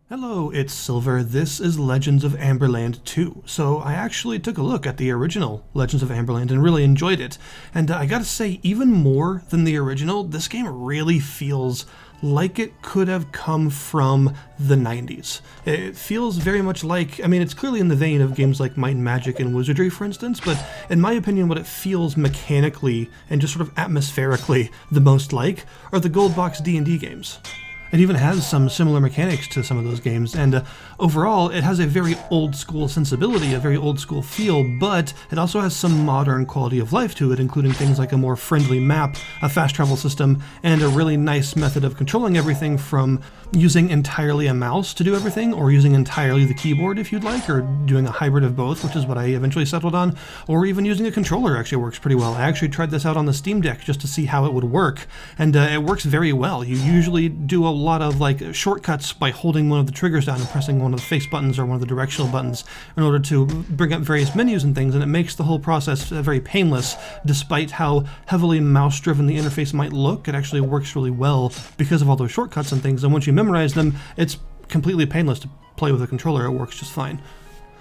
Hello, it's Silver. This is Legends of Amberland 2. So I actually took a look at the original Legends of Amberland and really enjoyed it. And I gotta say, even more than the original, this game really feels like it could have come from the 90s. It feels very much like, it's clearly in the vein of games like Might and Magic and Wizardry, for instance, but in my opinion, what it feels mechanically and just sort of atmospherically the most like are the Gold Box D&D games. It even has some similar mechanics to some of those games, and overall it has a very old school sensibility, a very old school feel, but it also has some modern quality of life to it, including things like a more friendly map, a fast travel system, and a really nice method of controlling everything, from using entirely a mouse to do everything, or using entirely the keyboard if you'd like, or doing a hybrid of both, which is what I eventually settled on, or even using a controller actually works pretty well. I actually tried this out on the Steam Deck just to see how it would work, and it works very well. You usually do a lot of shortcuts by holding one of the triggers down and pressing one of the face buttons or one of the directional buttons in order to bring up various menus and things, and it makes the whole process very painless. Despite how heavily mouse driven the interface might look, it actually works really well because of all those shortcuts and things, and once you memorize them, it's completely painless to play with a controller. It works just fine.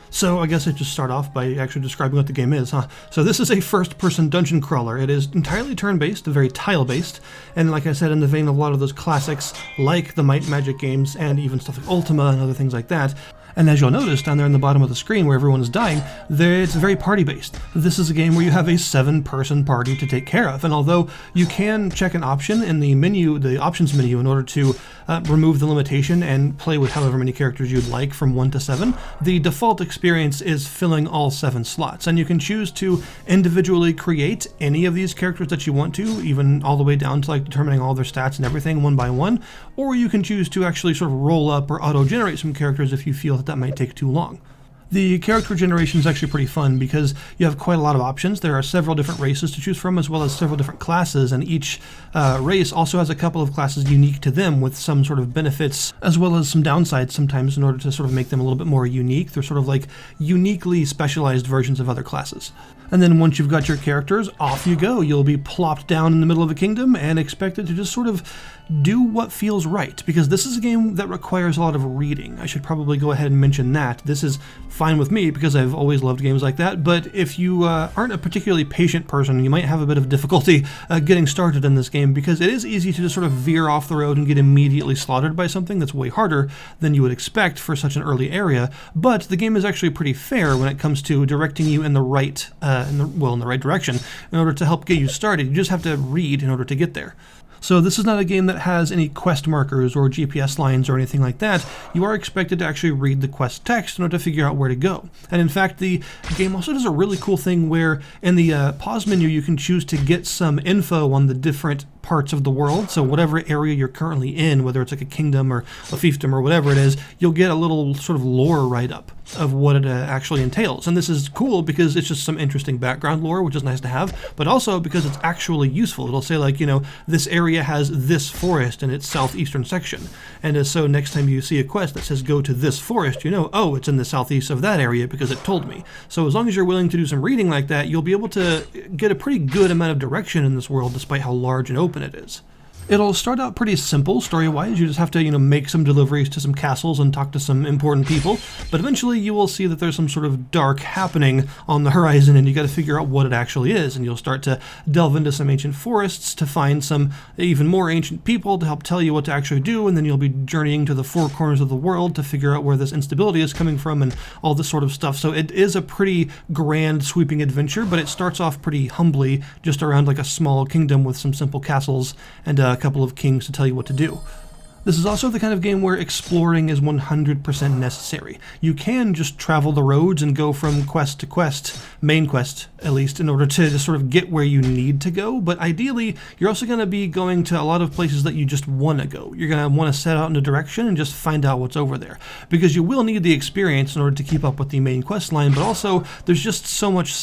So I guess I just start off by actually describing what the game is, huh? So this is a first-person dungeon crawler. It is entirely turn-based, very tile-based, and like I said, in the vein of a lot of those classics like the Might and Magic games and even stuff like Ultima and other things like that. And as you'll notice down there in the bottom of the screen where everyone is dying, it's very party-based. This is a game where you have a 7-person party to take care of, and although you can check an option in the menu, the options menu, in order to remove the limitation and play with however many characters you'd like from 1 to 7, the default experience is filling all 7 slots, and you can choose to individually create any of these characters that you want to, even all the way down to determining all their stats and everything one by one, or you can choose to actually sort of roll up or auto-generate some characters if you feel that might take too long. The character generation is actually pretty fun because you have quite a lot of options. There are several different races to choose from, as well as several different classes, and each race also has a couple of classes unique to them with some sort of benefits, as well as some downsides sometimes in order to sort of make them a little bit more unique. They're sort of like uniquely specialized versions of other classes. And then once you've got your characters, off you go. You'll be plopped down in the middle of a kingdom and expected to just sort of do what feels right, because this is a game that requires a lot of reading. I should probably go ahead and mention that. This is fine with me because I've always loved games like that, but if you aren't a particularly patient person, you might have a bit of difficulty getting started in this game, because it is easy to just sort of veer off the road and get immediately slaughtered by something that's way harder than you would expect for such an early area. But the game is actually pretty fair when it comes to directing you in the right in the right direction in order to help get you started. You just have to read in order to get there. So this is not a game that has any quest markers or GPS lines or anything like that. You are expected to actually read the quest text in order to figure out where to go. And in fact, the game also does a really cool thing where in the pause menu you can choose to get some info on the different parts of the world. So whatever area you're currently in, whether it's like a kingdom or a fiefdom or whatever it is, you'll get a little sort of lore write-up of what it actually entails. And this is cool because it's just some interesting background lore, which is nice to have, but also because it's actually useful. It'll say this area has this forest in its southeastern section. And so next time you see a quest that says go to this forest, oh, it's in the southeast of that area because it told me. So as long as you're willing to do some reading like that, you'll be able to get a pretty good amount of direction in this world despite how large and open it is. It'll start out pretty simple story-wise. You just have to, make some deliveries to some castles and talk to some important people, but eventually you will see that there's some sort of dark happening on the horizon, and you got to figure out what it actually is, and you'll start to delve into some ancient forests to find some even more ancient people to help tell you what to actually do, and then you'll be journeying to the 4 corners of the world to figure out where this instability is coming from and all this sort of stuff. So it is a pretty grand, sweeping adventure, but it starts off pretty humbly, just around a small kingdom with some simple castles and a couple of kings to tell you what to do. This is also the kind of game where exploring is 100% necessary. You can just travel the roads and go from quest to quest, main quest at least, in order to just sort of get where you need to go, but ideally you're also going to be going to a lot of places that you just want to go. You're going to want to set out in a direction and just find out what's over there, because you will need the experience in order to keep up with the main quest line, but also there's just so much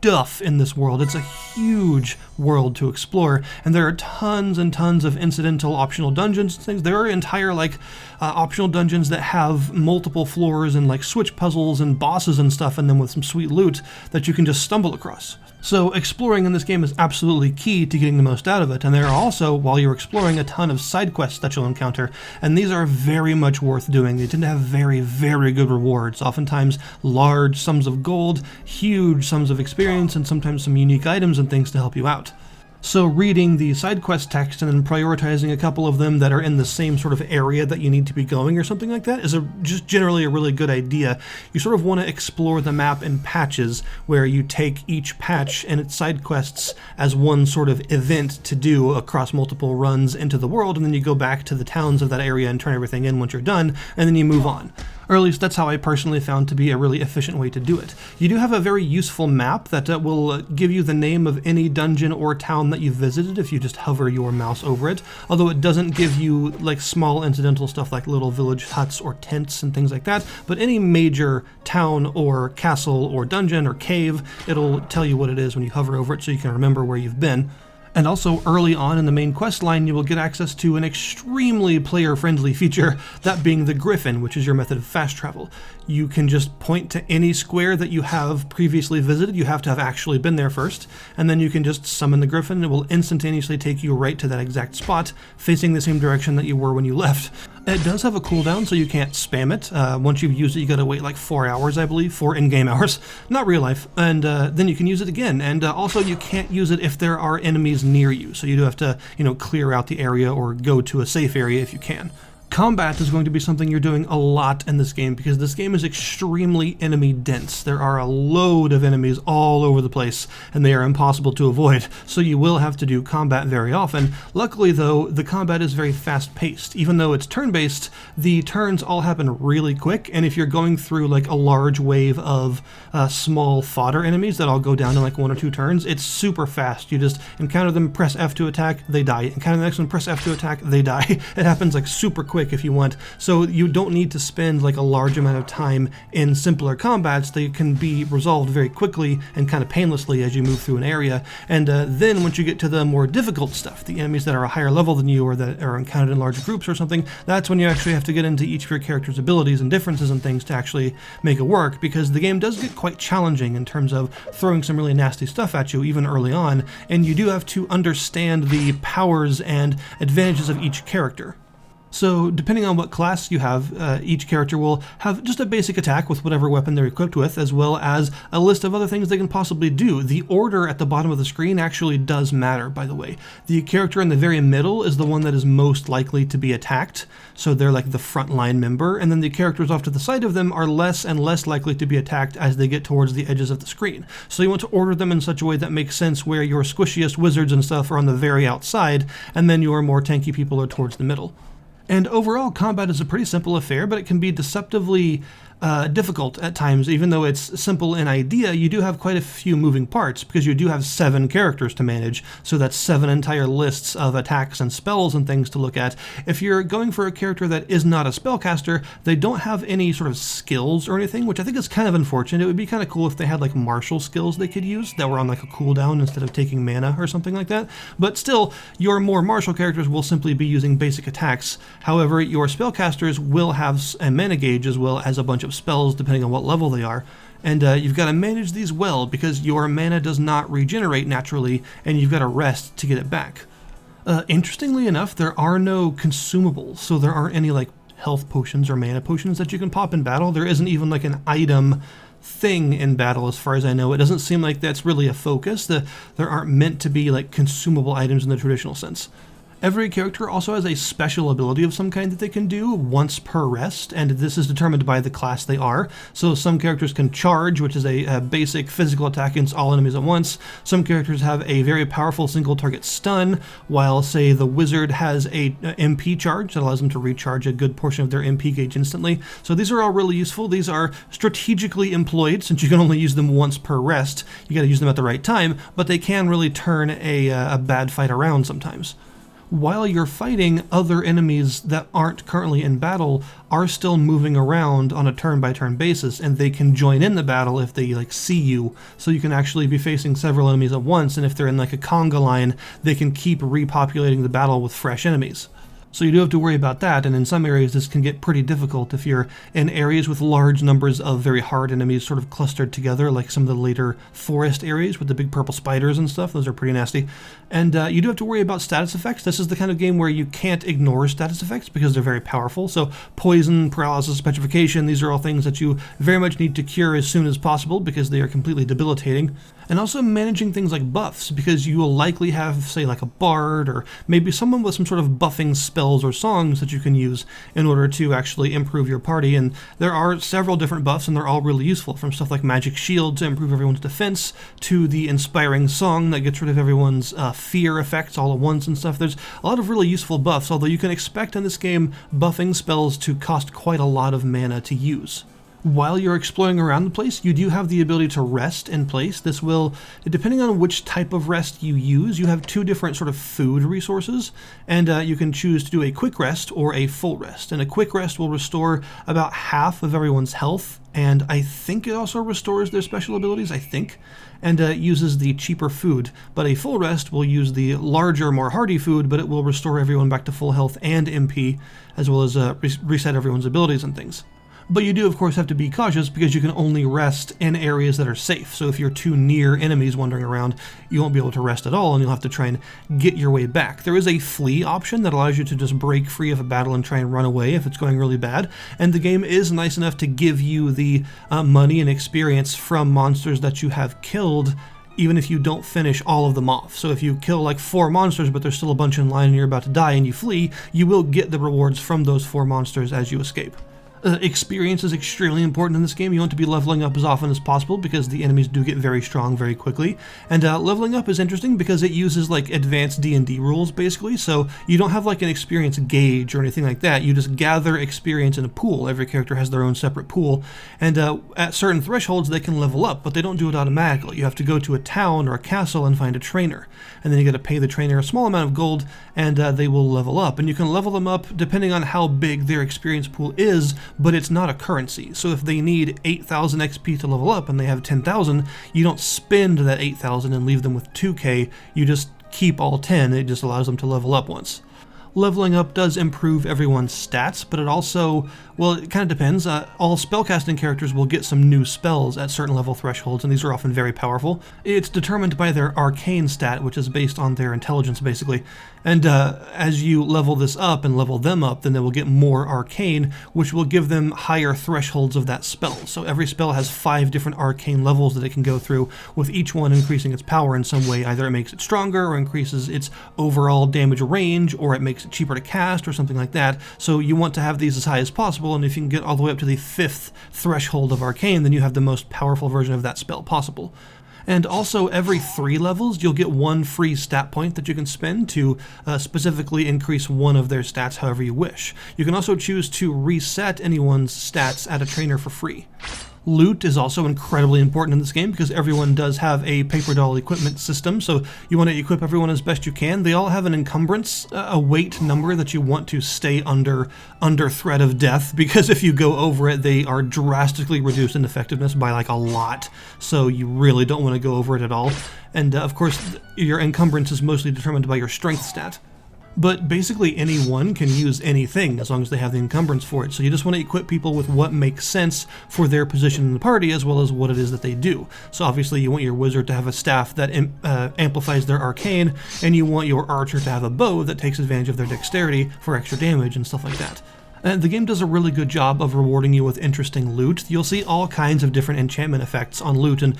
stuff in this world. It's a huge world to explore, and there are tons and tons of incidental optional dungeons and things. There are entire optional dungeons that have multiple floors and like switch puzzles and bosses and stuff in them with some sweet loot that you can just stumble across. So exploring in this game is absolutely key to getting the most out of it, and there are also, while you're exploring, a ton of side quests that you'll encounter, and these are very much worth doing. They tend to have very, very good rewards, oftentimes large sums of gold, huge sums of experience, and sometimes some unique items and things to help you out. So reading the side quest text and then prioritizing a couple of them that are in the same sort of area that you need to be going or something like that is just generally a really good idea. You sort of want to explore the map in patches where you take each patch and its side quests as one sort of event to do across multiple runs into the world, and then you go back to the towns of that area and turn everything in once you're done, and then you move on. Or at least that's how I personally found to be a really efficient way to do it. You do have a very useful map that will give you the name of any dungeon or town that you've visited if you just hover your mouse over it, although it doesn't give you like small incidental stuff like little village huts or tents and things like that, but any major town or castle or dungeon or cave, it'll tell you what it is when you hover over it so you can remember where you've been. And also, early on in the main quest line, you will get access to an extremely player-friendly feature, that being the Griffin, which is your method of fast travel. You can just point to any square that you have previously visited. You have to have actually been there first, and then you can just summon the Griffin, and it will instantaneously take you right to that exact spot, facing the same direction that you were when you left. It does have a cooldown, so you can't spam it. Once you've used it, you gotta wait like 4 hours, I believe, 4 in-game hours, not real life, and then you can use it again. And also, you can't use it if there are enemies near you, so you do have to, clear out the area or go to a safe area if you can. Combat is going to be something you're doing a lot in this game because this game is extremely enemy dense. There are a load of enemies all over the place and they are impossible to avoid, so you will have to do combat very often. Luckily though, the combat is very fast paced. Even though it's turn-based, the turns all happen really quick, and if you're going through like a large wave of small fodder enemies that all go down in like 1 or 2 turns, it's super fast. You just encounter them, press F to attack, they die. Encounter the next one, press F to attack, they die. It happens like super quick if you want, so you don't need to spend like a large amount of time in simpler combats. They can be resolved very quickly and kind of painlessly as you move through an area, and then once you get to the more difficult stuff, the enemies that are a higher level than you or that are encountered in larger groups or something, that's when you actually have to get into each of your character's abilities and differences and things to actually make it work, because the game does get quite challenging in terms of throwing some really nasty stuff at you even early on, and you do have to understand the powers and advantages of each character. So depending on what class you have, each character will have just a basic attack with whatever weapon they're equipped with, as well as a list of other things they can possibly do. The order at the bottom of the screen actually does matter, by the way. The character in the very middle is the one that is most likely to be attacked, so they're like the frontline member, and then the characters off to the side of them are less and less likely to be attacked as they get towards the edges of the screen. So you want to order them in such a way that makes sense, where your squishiest wizards and stuff are on the very outside, and then your more tanky people are towards the middle. And overall, combat is a pretty simple affair, but it can be deceptively difficult at times. Even though it's simple in idea, you do have quite a few moving parts, because you do have 7 characters to manage, so that's 7 entire lists of attacks and spells and things to look at. If you're going for a character that is not a spellcaster, they don't have any sort of skills or anything, which I think is kind of unfortunate. It would be kind of cool if they had like martial skills they could use that were on like a cooldown instead of taking mana or something like that. But still, your more martial characters will simply be using basic attacks. However, your spellcasters will have a mana gauge as well as a bunch of spells depending on what level they are, and you've got to manage these well, because your mana does not regenerate naturally and you've got to rest to get it back. Interestingly enough, there are no consumables, so there aren't any like health potions or mana potions that you can pop in battle. There isn't even like an item thing in battle as far as I know. It doesn't seem like that's really a focus. There aren't meant to be like consumable items in the traditional sense. Every character also has a special ability of some kind that they can do once per rest, and this is determined by the class they are. So some characters can charge, which is a basic physical attack against all enemies at once. Some characters have a very powerful single target stun, while say the wizard has a MP charge that allows them to recharge a good portion of their MP gauge instantly. So these are all really useful. These are strategically employed, since you can only use them once per rest. You got to use them at the right time, but they can really turn a bad fight around sometimes. while you're fighting, other enemies that aren't currently in battle are still moving around on a turn-by-turn basis, and they can join in the battle if they like see you. So you can actually be facing several enemies at once, and if they're in like a conga line, they can keep repopulating the battle with fresh enemies. So you do have to worry about that, and in some areas this can get pretty difficult if you're in areas with large numbers of very hard enemies sort of clustered together, like some of the later forest areas with the big purple spiders and stuff. Those are pretty nasty. And you do have to worry about status effects. This is the kind of game where you can't ignore status effects because they're very powerful. So poison, paralysis, petrification, these are all things that you very much need to cure as soon as possible because they are completely debilitating. And also managing things like buffs, because you will likely have, say, like a bard or maybe someone with some sort of buffing spells or songs that you can use in order to actually improve your party. And there are several different buffs, and they're all really useful, from stuff like Magic Shield to improve everyone's defense, to the Inspiring Song that gets rid of everyone's fear effects all at once and stuff. There's a lot of really useful buffs, although you can expect in this game buffing spells to cost quite a lot of mana to use. While you're exploring around the place, you do have the ability to rest in place. This will, depending on which type of rest you use, you have two different sort of food resources, and you can choose to do a quick rest or a full rest. And a quick rest will restore about half of everyone's health, and I think it also restores their special abilities, I think, and uses the cheaper food. But a full rest will use the larger, more hardy food, but it will restore everyone back to full health and MP, as well as reset everyone's abilities and things. But you do, of course, have to be cautious because you can only rest in areas that are safe. So if you're too near enemies wandering around, you won't be able to rest at all, and you'll have to try and get your way back. There is a flee option that allows you to just break free of a battle and try and run away if it's going really bad. And the game is nice enough to give you the money and experience from monsters that you have killed, even if you don't finish all of them off. So if you kill like 4 monsters, but there's still a bunch in line and you're about to die and you flee, you will get the rewards from those 4 monsters as you escape. Experience is extremely important in this game. You want to be leveling up as often as possible because the enemies do get very strong very quickly. And leveling up is interesting because it uses like advanced D&D rules basically, so you don't have like an experience gauge or anything like that. You just gather experience in a pool. Every character has their own separate pool, and at certain thresholds they can level up, but they don't do it automatically. You have to go to a town or a castle and find a trainer, and then you got to pay the trainer a small amount of gold, and they will level up. And you can level them up depending on how big their experience pool is, but it's not a currency. So if they need 8,000 XP to level up and they have 10,000, you don't spend that 8,000 and leave them with 2k, you just keep all 10, it just allows them to level up once. Leveling up does improve everyone's stats, but it also, well, it kind of depends. All spellcasting characters will get some new spells at certain level thresholds, and these are often very powerful. It's determined by their arcane stat, which is based on their intelligence, basically. And as you level this up and level them up, then they will get more arcane, which will give them higher thresholds of that spell. So every spell has 5 different arcane levels that it can go through, with each one increasing its power in some way. Either it makes it stronger, or increases its overall damage range, or it makes it cheaper to cast, or something like that. So you want to have these as high as possible, and if you can get all the way up to the 5th threshold of arcane, then you have the most powerful version of that spell possible. And also, every 3 levels, you'll get 1 free stat point that you can spend to specifically increase one of their stats however you wish. You can also choose to reset anyone's stats at a trainer for free. Loot is also incredibly important in this game because everyone does have a paper doll equipment system, so you want to equip everyone as best you can. They all have an encumbrance, a weight number that you want to stay under threat of death, because if you go over it, they are drastically reduced in effectiveness by like a lot, so you really don't want to go over it at all. And of course, your encumbrance is mostly determined by your strength stat. But basically anyone can use anything as long as they have the encumbrance for it. So you just want to equip people with what makes sense for their position in the party, as well as what it is that they do. So obviously you want your wizard to have a staff that amplifies their arcane, and you want your archer to have a bow that takes advantage of their dexterity for extra damage and stuff like that. The game does a really good job of rewarding you with interesting loot. You'll see all kinds of different enchantment effects on loot, and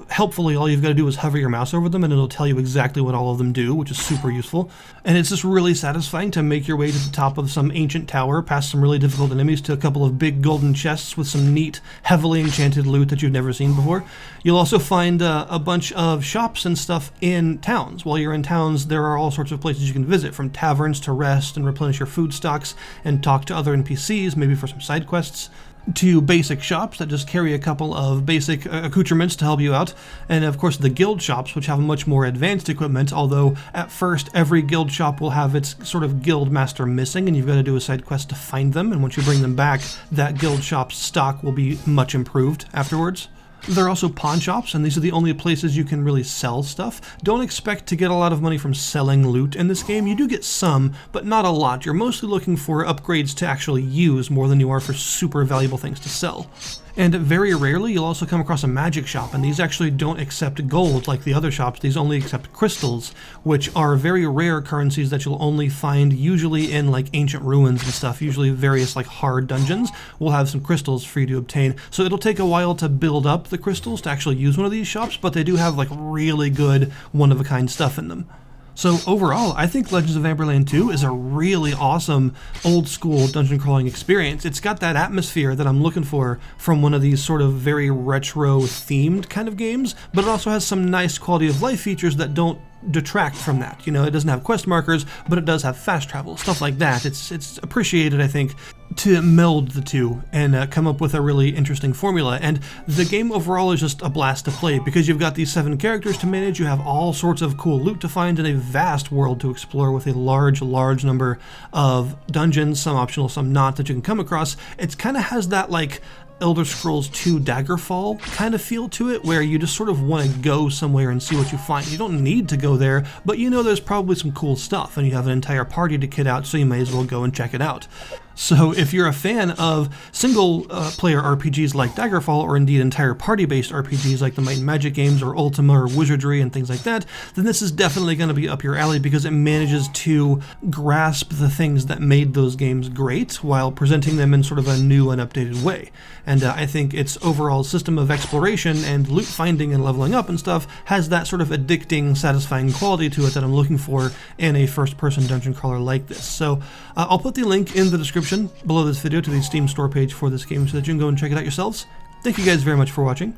helpfully all you've got to do is hover your mouse over them and it'll tell you exactly what all of them do, which is super useful. And it's just really satisfying to make your way to the top of some ancient tower, past some really difficult enemies, to a couple of big golden chests with some neat, heavily enchanted loot that you've never seen before. You'll also find a bunch of shops and stuff in towns. While you're in towns, there are all sorts of places you can visit, from taverns to rest and replenish your food stocks and talk to to other NPCs, maybe for some side quests, to basic shops that just carry a couple of basic accoutrements to help you out, and of course the guild shops, which have much more advanced equipment, although at first every guild shop will have its sort of guild master missing, and you've got to do a side quest to find them, and once you bring them back, that guild shop's stock will be much improved afterwards. There are also pawn shops, and these are the only places you can really sell stuff. Don't expect to get a lot of money from selling loot in this game. You do get some, but not a lot. You're mostly looking for upgrades to actually use more than you are for super valuable things to sell. And very rarely you'll also come across a magic shop, and these actually don't accept gold like the other shops. These only accept crystals, which are very rare currencies that you'll only find usually in like ancient ruins and stuff. Usually various like hard dungeons will have some crystals for you to obtain. So it'll take a while to build up the crystals to actually use one of these shops, but they do have like really good one-of-a-kind stuff in them. So overall, I think Legends of Amberland 2 is a really awesome old-school dungeon crawling experience. It's got that atmosphere that I'm looking for from one of these sort of very retro-themed kind of games, but it also has some nice quality-of-life features that don't detract from that. You know, it doesn't have quest markers, but it does have fast travel, stuff like that. It's appreciated, I think, to meld the two and come up with a really interesting formula. And the game overall is just a blast to play because you've got these 7 characters to manage, you have all sorts of cool loot to find, and a vast world to explore with a large number of dungeons, some optional, some not, that you can come across. It kind of has that like Elder Scrolls 2 Daggerfall kind of feel to it, where you just sort of want to go somewhere and see what you find. You don't need to go there, but you know there's probably some cool stuff, and you have an entire party to kit out, so you may as well go and check it out. So if you're a fan of single-player RPGs like Daggerfall, or indeed entire party-based RPGs like the Might and Magic games or Ultima or Wizardry and things like that, then this is definitely going to be up your alley because it manages to grasp the things that made those games great while presenting them in sort of a new and updated way. And I think its overall system of exploration and loot finding and leveling up and stuff has that sort of addicting, satisfying quality to it that I'm looking for in a first-person dungeon crawler like this. So I'll put the link in the description below this video to the Steam store page for this game so that you can go and check it out yourselves. Thank you guys very much for watching,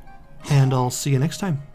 and I'll see you next time.